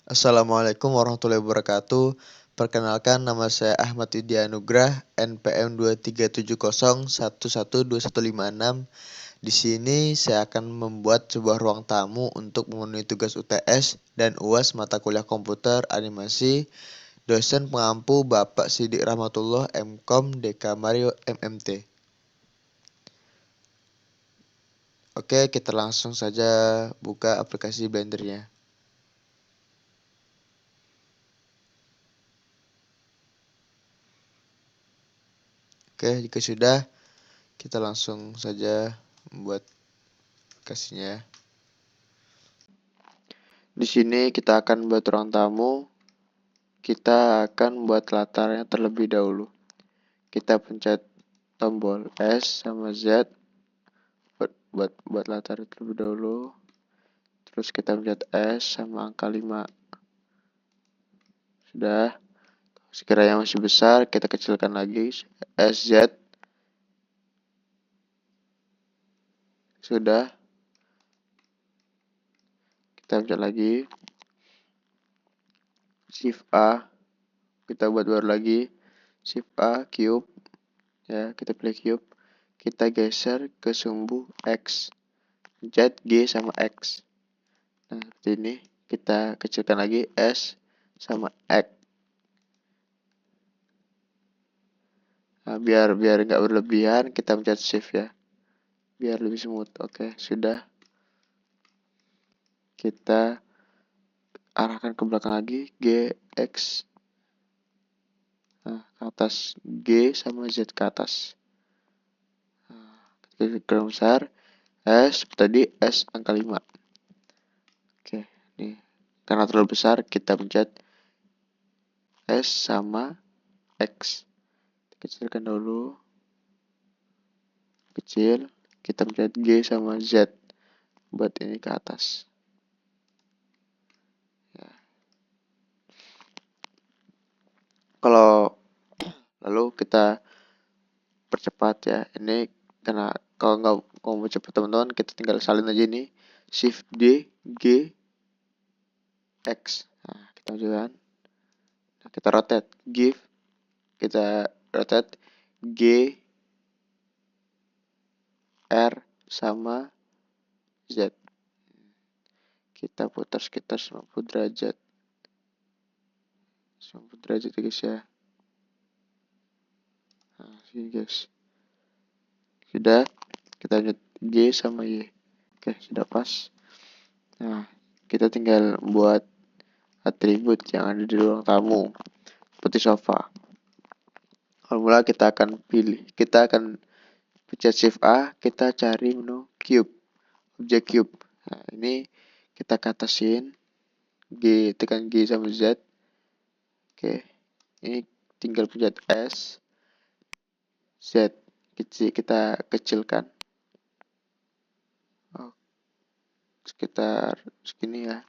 Assalamualaikum warahmatullahi wabarakatuh. Perkenalkan, nama saya Ahmad Widya Anugrah, NPM 237011215. Di sini saya akan membuat sebuah ruang tamu untuk memenuhi tugas UTS dan UAS mata kuliah komputer animasi dosen pengampu Bapak Sidik Rahmatullah MKOM DK Mario MMT. Oke, kita langsung saja buka aplikasi Blendernya. Oke, jika sudah, kita langsung saja membuat aplikasinya. Di sini kita akan buat ruang tamu. Kita akan buat latarnya terlebih dahulu. Kita pencet tombol S sama Z buat latar terlebih dahulu. Terus kita pencet S sama angka 5. Sudah. Sekiranya masih besar, kita kecilkan lagi. SZ. Sudah. Kita pencet lagi. Shift A. Kita buat baru lagi. Shift A, cube. Ya, kita pilih cube. Kita geser ke sumbu X. Z, G, sama X. Nah, seperti ini. Kita kecilkan lagi S sama X. Nah, biar nggak berlebihan, kita pencet shift ya. Biar lebih smooth. Oke, sudah. Kita arahkan ke belakang lagi. G, X. Nah, ke atas. G sama Z ke atas. Nah, kita besar. S, tadi S angka 5. Oke, nih. Karena terlalu besar, kita pencet S sama X. Kecilkan dulu. Kecil. Kita pencet G sama Z. Buat ini ke atas. Ya. Lalu kita percepat ya. Ini karena kalau nggak mau cepat teman-teman, kita tinggal salin aja ini. Shift D, G, X. Nah, kita majukan. Nah, kita rotate. Kita rotate. G, R, sama Z. Kita putar sekitar 90 derajat. 90 derajat ya guys ya. Nah, sini guys. Sudah. Kita lanjut G sama Y. Oke, sudah pas. Nah, kita tinggal buat atribut yang ada di ruang tamu. Seperti sofa. Formula kita akan pencet shift A, kita cari menu cube, objek cube. Nah, ini kita ke atasin, tekan G sama Z. Oke, ini tinggal pencet S, Z, kita kecilkan. Oh, sekitar segini ya.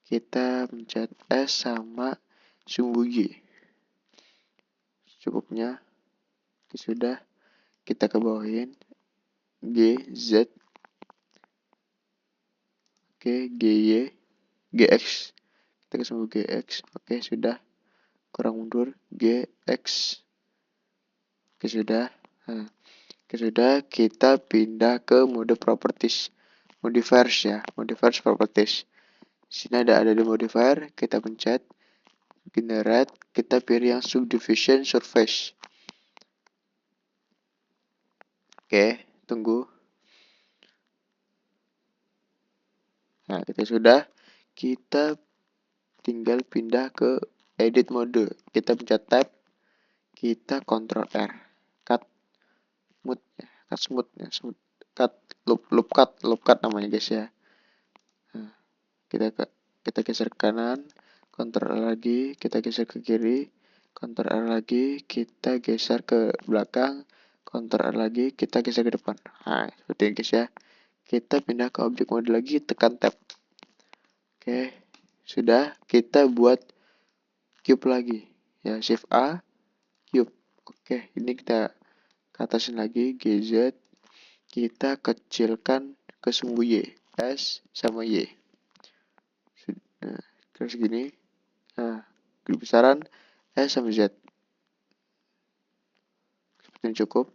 Kita pencet S sama sumbu G. Cukupnya. Oke, sudah. Kita ke bawahin G, Z. Oke, GY, GX. Kita ke sumbu GX. Oke, sudah. Kurang mundur. GX. Oke, sudah. Nah, oke, sudah. Kita pindah ke mode properties. Modifiers ya. Modifiers properties. Di sini ada di modifier. Kita pencet. Generate. Kita pilih yang subdivision surface. Oke, tunggu. Nah, kita sudah. Kita tinggal pindah ke edit mode. Kita pencet tab. Kita Ctrl R. Cut smooth ya. Cut smooth ya. Smooth. Cut loop cut namanya guys ya. Nah, kita geser ke kanan. Ctrl R lagi. Kita geser ke kiri. Ctrl R lagi. Kita geser ke belakang. Ctrl R lagi. Kita geser ke depan. Nah, seperti ini guys ya. Kita pindah ke objek mode lagi. Tekan tab. Oke, sudah. Kita buat cube lagi ya, shift A, cube. Oke, ini kita ke atasin lagi, GZ. Kita kecilkan ke sumbu Y, S sama Y. Nah, kira segini. Nah, besaran S sama Z. Seperti ini cukup.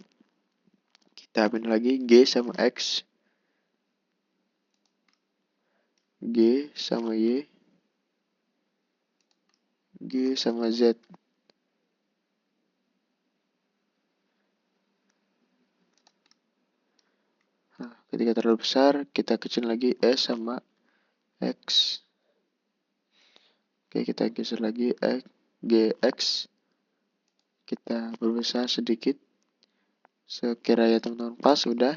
Kita ambil lagi G sama X. G sama Y. G sama Z. Nah, ketika terlalu besar, kita kecil lagi S sama X. Oke, kita geser lagi GX. Kita perbesar sedikit. Sekiranya teman-teman pas, udah.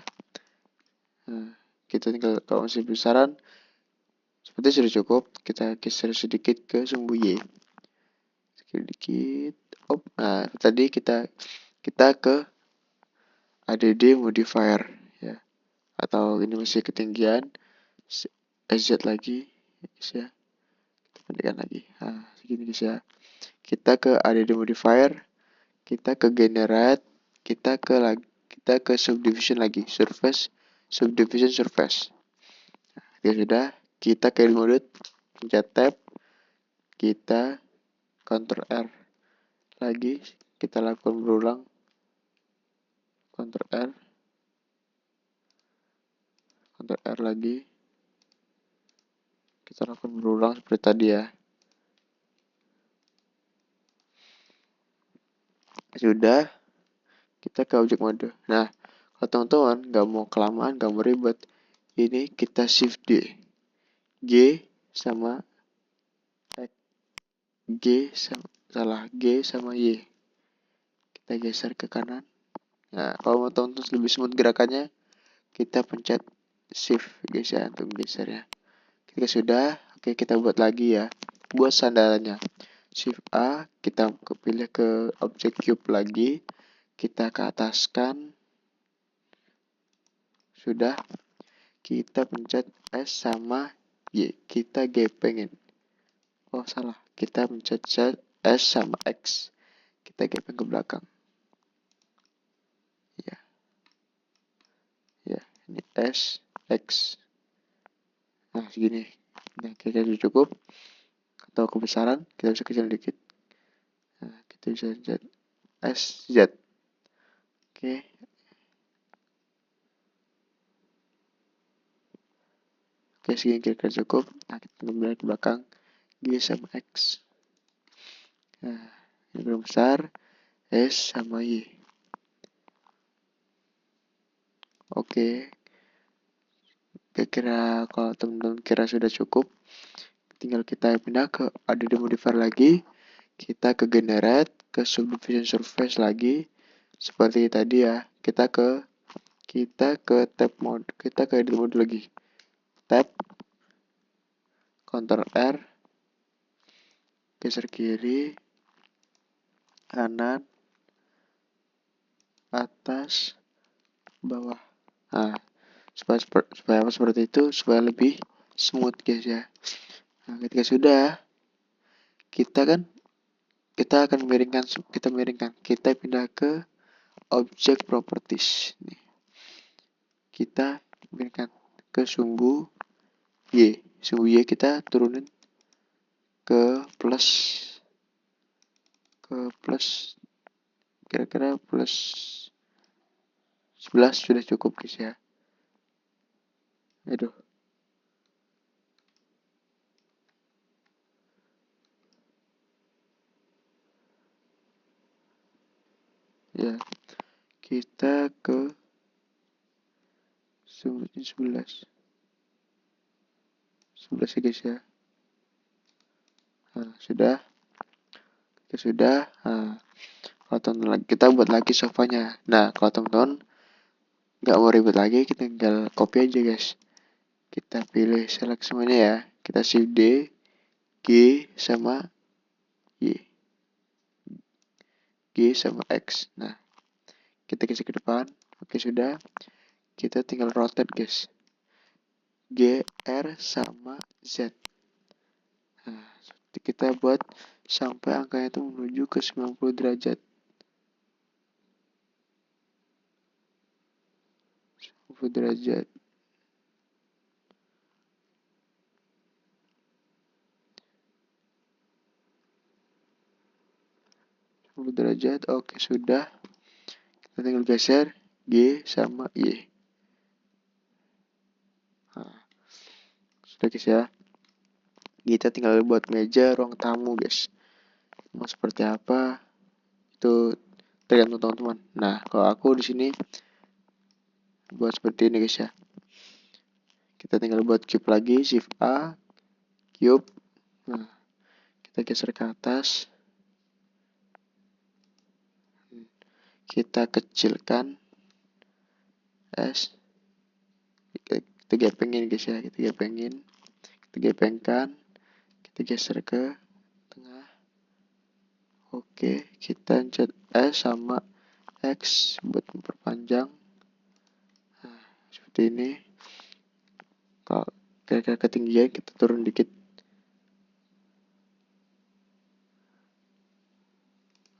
Nah, kita tinggal kalau masih besaran, seperti sudah cukup. Kita geser sedikit ke sumbu Y. Sedikit. Nah, tadi kita ke ADD modifier ya. Atau ini masih ketinggian. SZ lagi, ya. Kita pendekkan lagi. Nah, segini guys ya. Kita ke ADD modifier, kita ke generate, kita ke subdivision lagi, subdivision surface. Ya sudah, kita ke edit mode, pencet tab, kita Ctrl R lagi, kita lakukan berulang, Ctrl R lagi, kita lakukan berulang seperti tadi ya. Sudah, kita ke object mode. Nah, kalau teman-teman nggak mau kelamaan, nggak mau ribet, ini kita shift D, G sama G sama Y. Kita geser ke kanan. Nah, kalau mau teman-teman lebih smooth gerakannya, kita pencet shift guys ya untuk gesernya. Ketika sudah, oke kita buat lagi ya. Buat sandarannya. Shift A, kita pilih ke object cube lagi. Kita ke ataskan. Sudah. Kita pencet S sama Y. Kita gepengin. Oh salah. Kita pencet S sama X. Kita gepeng ke belakang. Ya. Ya, ini S, X. Nah, segini. Nah, kira-kira cukup. Atau kebesaran, kita bisa kecil dikit. Nah, kita bisa pencet S, Z. Oke. Oke, segini kira-kira cukup. Nah, kita kembali ke belakang. G sama X. Nah, ini belum besar. S sama Y. Oke. Kira-kira kalau teman-teman kira sudah cukup, tinggal kita pindah ke ADD modifier lagi. Kita ke generate, ke subdivision surface lagi. Seperti tadi ya. Kita ke tab mode. Kita ke edit mode lagi. Tab. Ctrl R. Geser kiri. Kanan. Atas. Bawah. Nah, supaya seperti itu, supaya lebih smooth guys ya. Nah, ketika sudah, kita akan miringkan, kita pindah ke object properties. Nih. Kita miringkan ke sumbu Y. Sumbu Y kita turunin ke plus kira-kira plus 11 sudah cukup guys ya. Aduh. Ya, kita ke sumbu 11 ya guys ya. Nah, sudah. Nah, kalau teman-teman kita buat lagi sofanya. Nah, kalau teman-teman nggak mau ribet lagi, kita tinggal copy aja guys. Kita pilih select semuanya ya. Kita shift D, G sama Y. G sama X. Nah, kita geser ke depan. Oke, sudah. Kita tinggal rotate guys. G, R sama Z. Nah, kita buat sampai angkanya itu menuju ke 90 derajat. 90 derajat. 90 derajat. Oke, sudah. Kita tinggal geser G sama Y. Nah, sudah guys ya. Kita tinggal buat meja ruang tamu guys. Mau seperti apa itu tergantung teman-teman. Nah, kalau aku di sini buat seperti ini guys ya. Kita tinggal buat cube lagi, shift A, cube. Nah, kita geser ke atas. Kita kecilkan S. Kita gepengin guys ya, kita gepengkan, kita geser ke tengah. Oke, kita pencet S sama X buat memperpanjang. Nah, seperti ini. Kalau kira-kira ketinggian kita turun dikit.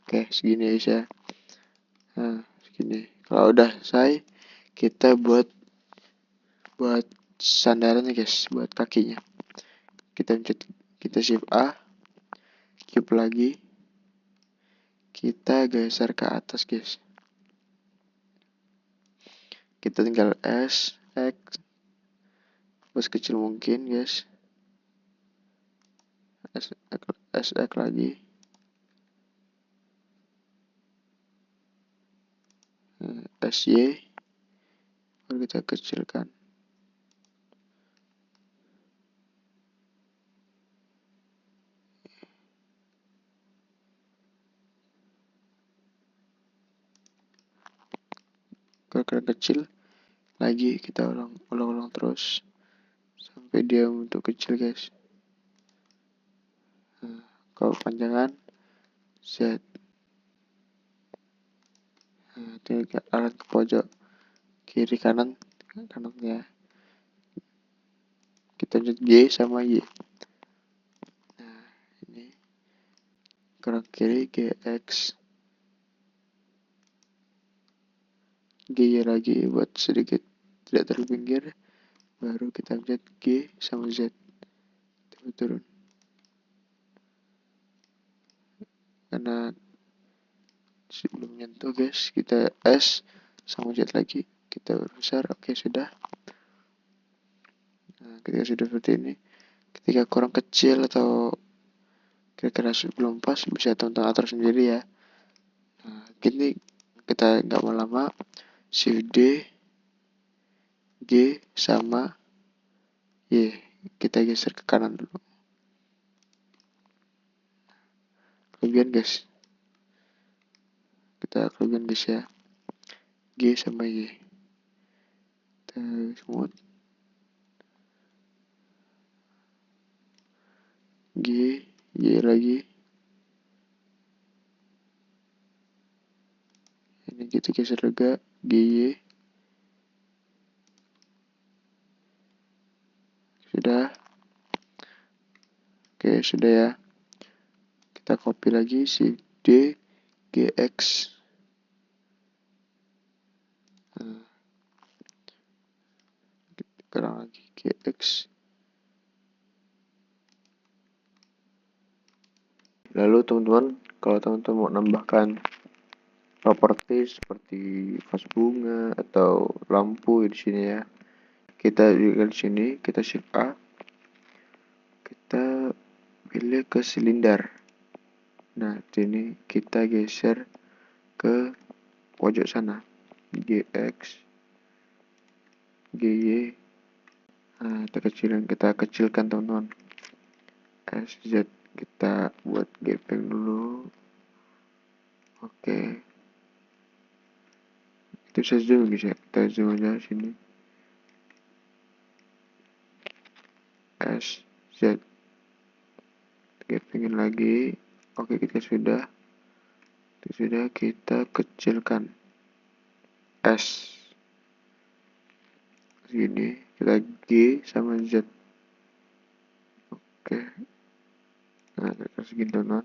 Oke, segini guys ya. Nah, segini. Kalau udah selesai, kita buat sandarannya guys, buat kakinya. Kita shift A, cube lagi, kita geser ke atas guys. Kita tinggal S, X, buat kecil mungkin guys. S, X lagi. SY, baru kita kecilkan. Kalau kecil lagi kita ulang terus sampai dia untuk kecil guys. Nah, kalau panjangan Z. Nah, tinggal arah ke pojok kiri kanan ya. Kita lanjut G sama Y. Nah, ini gerak kiri GX, G lagi buat sedikit tidak terpinggir, baru kita pencet G sama Z, turun. Karena sebelum nyentuh guys, kita S sama Z lagi, kita besar. Oke, sudah. Nah, ketika sudah seperti ini, ketika kurang kecil atau kira-kira belum pas, bisa teman-teman atur sendiri ya. Nah, gini kita nggak mau lama, Shift D, G sama Y, kita geser ke kanan dulu. Kelebihan guys, kita kelebihan guys ya, G sama Y, kita semut, G, Y lagi. Ini kita geser juga GY. Sudah. Oke, sudah ya. Kita copy lagi Shift D, GX. Nah, sekarang lagi GX. Lalu teman-teman, kalau teman-teman mau nambahkan properti seperti vas bunga atau lampu di sini ya, kita juga di sini, kita shift A, kita pilih ke silinder. Nah, sini kita geser ke pojok sana, GX, GY. Nah, kita kecilkan teman-teman. SZ kita buat gepeng dulu. Oke. Itu bisa zoom bisa, kita zoom aja sini. SZ. Gepengin lagi. Oke, kita sudah kita kecilkan S segini, kita G sama Z. Oke, nah kita segini teman,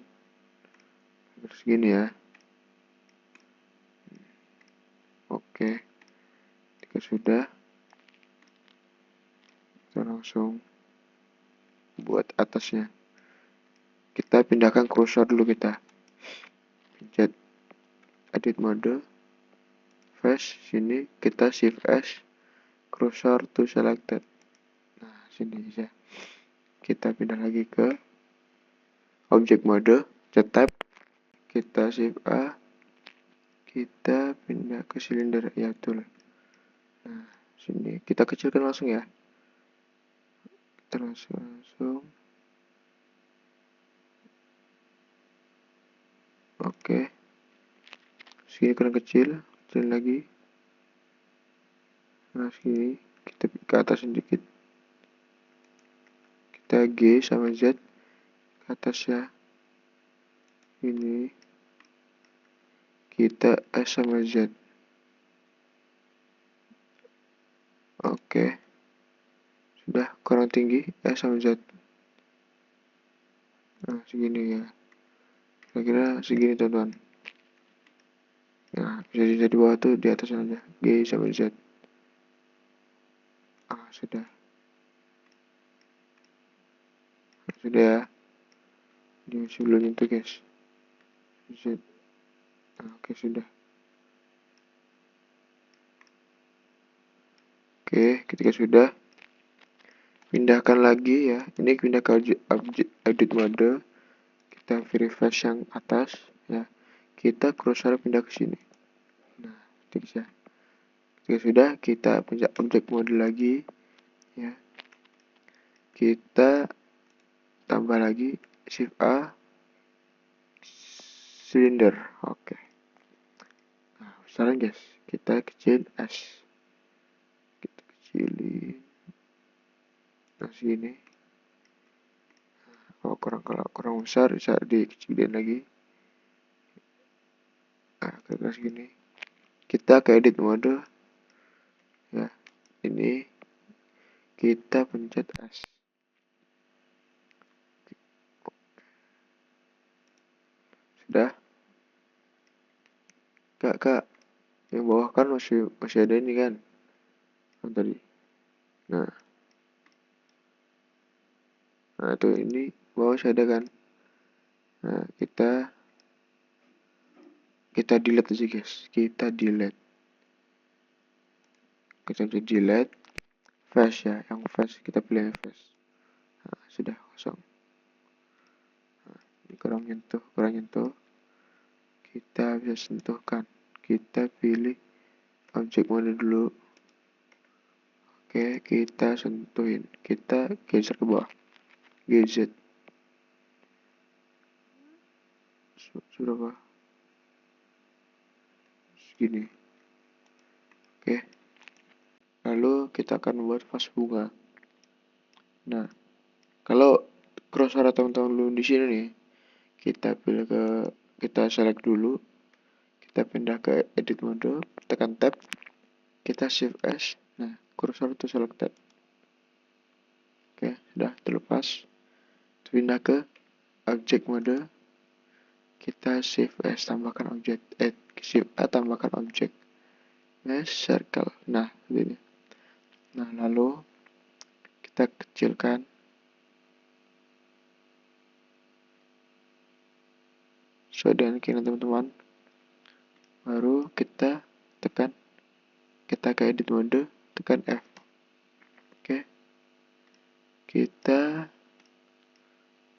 terus segini ya. Oke, jika sudah, kita langsung buat atasnya. Kita pindahkan cursor dulu, kita pencet edit mode, face, sini kita shift S, cursor to selected. Nah, sini bisa. Kita pindah lagi ke object mode, pencet tab, kita shift A, kita pindah ke silinder, ya betul. Nah, sini kita kecilkan langsung ya. Kita langsung. Oke. Sini kurang kecil lagi. Nah, sini kita ke atas sedikit. Kita G sama Z ke atas ya. Ini kita S sama Z. Oke. Sudah kurang tinggi S sama Z. Nah, segini ya. Kira-kira segini teman-teman. Nah, bisa di bawah tuh, di atas aja. G sama Z. Sudah. Sudah ya. Ini masih belum nyentuh guys. Z. Oke, sudah. Oke, ketika sudah, pindahkan lagi ya. Ini pindah ke object edit mode. Kita refresh yang atas ya. Kita cursor pindah ke sini. Nah, bisa. Ketika sudah, kita pencet object mode lagi ya. Kita tambah lagi shift A, silinder. Oke. Nah, sekarang guys, kita kecil S. Kita kecilin. Nah, sini. Kalau kurang besar bisa dikecilin lagi. Nah, kira-kira segini. Kita ke edit mode ya. Ini kita pencet S. Sudah. Kak, yang bawah kan masih ada ini kan tadi. Nah tuh ini bawah masih ada kan. Nah, kita delete aja guys. Kita delete face ya, yang face kita pilih yang face. Nah, sudah kosong. Nah, ini kurang nyentuh. Kita bisa sentuhkan. Kita pilih objek mode dulu. Oke, kita sentuhin. Kita geser ke bawah. GZ. Sudah apa? Segini. Oke. Lalu kita akan membuat vas bunga. Nah, kalau cursor teman-teman belum di sini nih, kita select dulu, kita pindah ke edit mode, tekan tab, kita shift S. Nah, cursor itu selected. Oke, sudah terlepas. Pindah ke object mode, kita shift S tambahkan objek, shift A tambahkan objek, circle. Nah, ini. Nah, lalu kita kecilkan. Sesuai dengan keinginan teman-teman. Baru kita tekan, kita ke edit mode, tekan F. Oke. Kita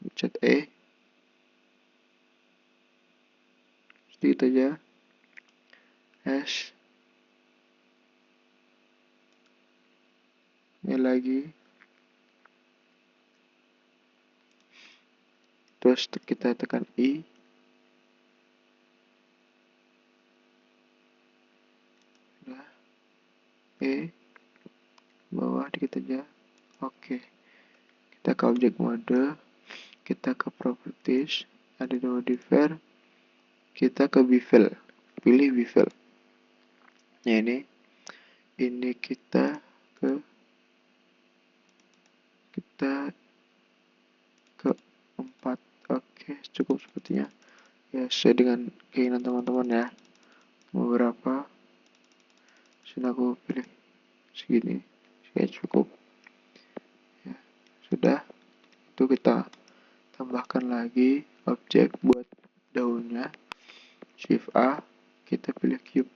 pencet E. Sedikit aja. S. Ini lagi. Terus kita tekan I. Nah, E. Bawah dikit aja. Oke. Kita ke object mode. Kita ke properties. Ada di modifier. Kita ke bevel. Pilih bevel. Nah, ini kita ke 4. Oke, cukup sepertinya. Ya, sesuai dengan keinginan teman-teman ya. Beberapa sudah aku pilih segini. Oke, cukup. Ya, sudah. Itu kita tambahkan lagi objek buat daunnya. Shift A, kita pilih cube.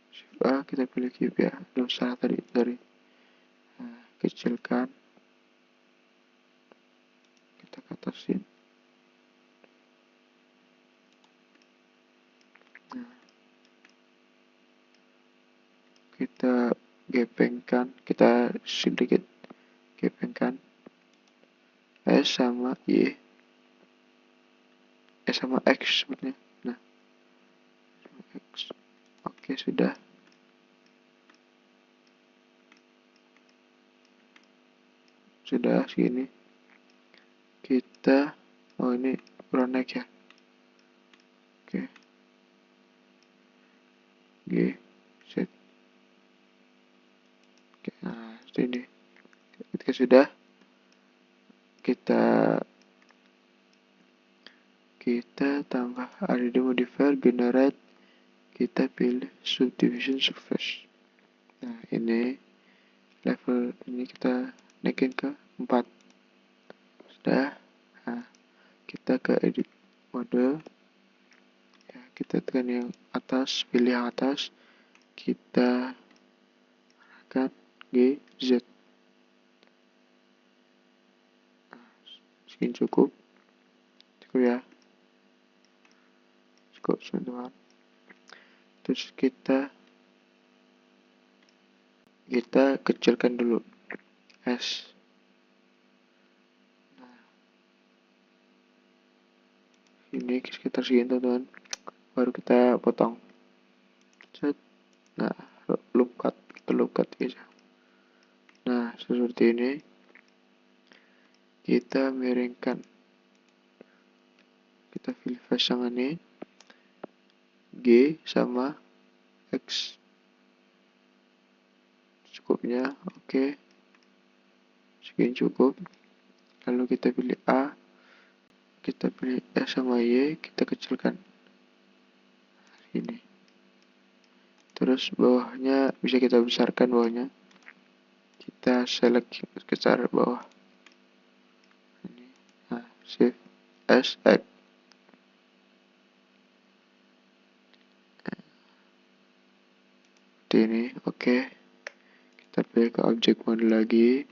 Shift A, kita pilih cube ya. Udah salah tadi. Nah, kecilkan. Kita ke atasin. Nah, kita gepengkan. Kita sedikit gepengkan. S sama Y. Sama X sebenarnya. Nah, X. Oke, sudah. Sudah segini. Kita ini pronek ya. Oke. G set. Oke, nah, ini. Ketika sudah kita tambah add modifier generate, kita pilih subdivision surface. Nah, ini level ini kita naikin ke 4. Sudah. Nah, kita ke edit mode ya, kita tekan yang atas, pilih yang atas, kita arahkan G Z. Nah, segini cukup ya, cukup teman-teman. Terus kita kecilkan dulu S. Nah, ini sekitar segini teman-teman, baru kita potong. Set. Nah, loop cut, kita loop cut aja. Nah, seperti ini. Kita miringkan, kita pilih pasangan ini G sama X cukupnya. Oke, segini cukup. Lalu kita pilih A, kita pilih S sama Y, kita kecilkan ini. Terus bawahnya bisa kita besarkan, bawahnya kita select ke cara bawah ini. Nah, Shift S X. Ini oke. Kita pilih ke object mode lagi.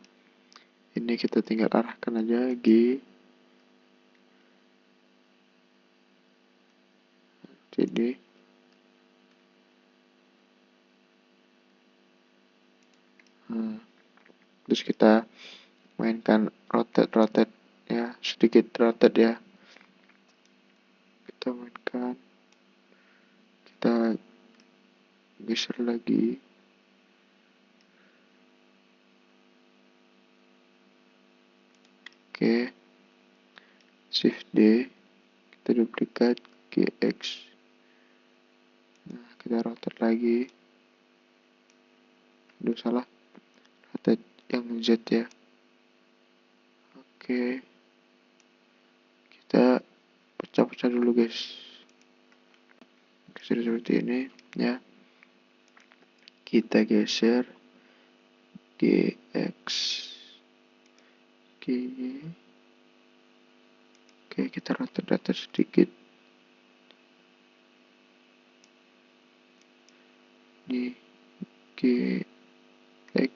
Ini kita tinggal arahkan aja G. Jadi terus kita mainkan rotate ya, sedikit rotate ya. Kita mainkan, kita geser lagi. Oke, Shift D, kita duplikat GX. Nah, kita rotate lagi. Aduh, salah, rotate yang Z ya. Oke, kita pecah-pecah dulu guys. Geser seperti ini ya. Kita geser GX. Oke, kita rotate sedikit. Ini GX.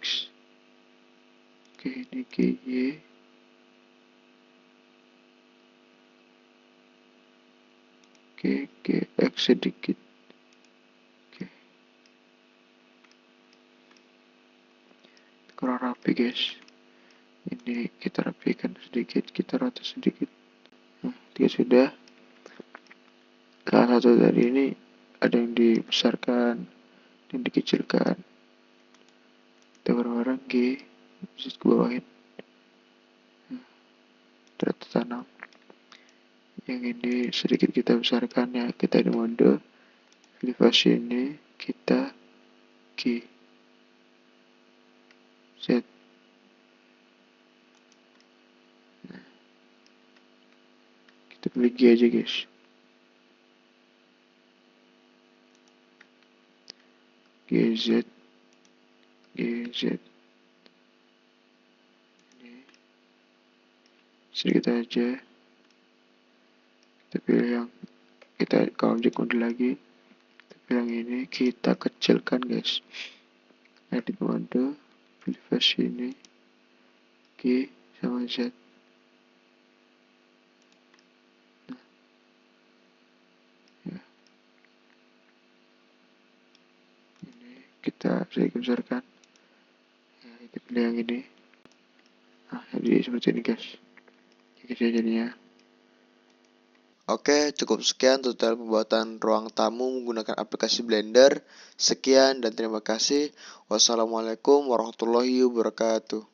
Oke, ini GY. Oke, GX sedikit. Oke. Kurang rapi guys. Ini kita rapikan sedikit, kita rata sedikit. Nah, dia sudah. Salah satu dari ini ada yang dibesarkan, yang dikecilkan. Kita bareng-bareng G, bisa ke bawahin. Ternyata tanam. Yang ini sedikit kita besarkan ya, kita di mode elevasi ini, kita G Z. Nah, kita pilih G aja guys. GZ. Ini sedikit aja. Kita pilih yang kita ke objek mode lagi, kita bilang ini, kita kecilkan guys, edit mode, pilih versi ini, G sama Z. Ya, ini kita sedikit besarkan, ya, kita pilih yang ini. Nah, jadi seperti ini guys, jadi jadinya. Oke, cukup sekian tutorial pembuatan ruang tamu menggunakan aplikasi Blender. Sekian dan terima kasih. Wassalamualaikum warahmatullahi wabarakatuh.